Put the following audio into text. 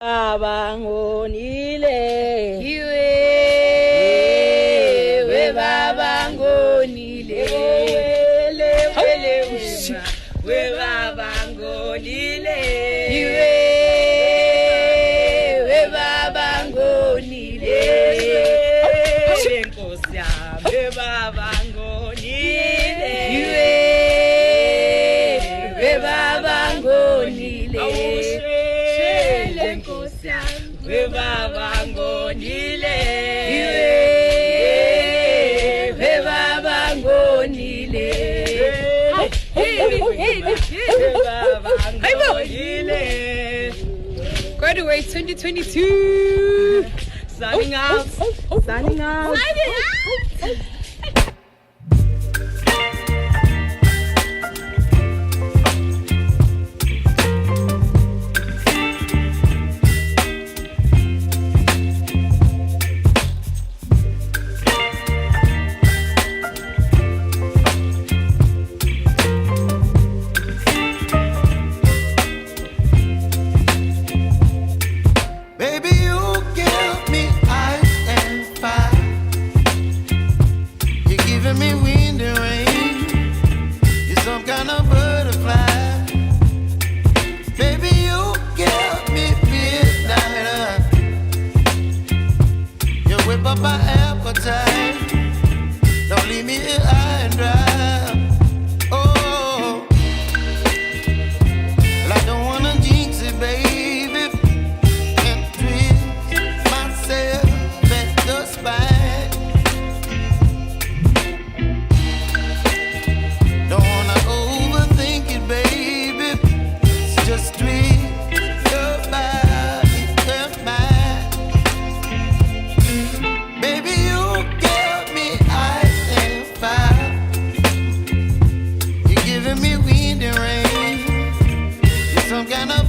Abangonile Iwe we babangonile wele we babangonile Iwe we babangonile Nkosi yami we babangonile Iwe we babangonile Nkosi yami we babangonile Iwe we babangonile Graduate 2022 Signing out. Signing out. Baby, you give me ice and fire. You're giving me wind and rain. You're some kind of butterfly. Baby, you give me midnight. You whip up my appetite. Don't leave me here high and dry. Oh, well, I don't wanna jinx it, baby. Some kind of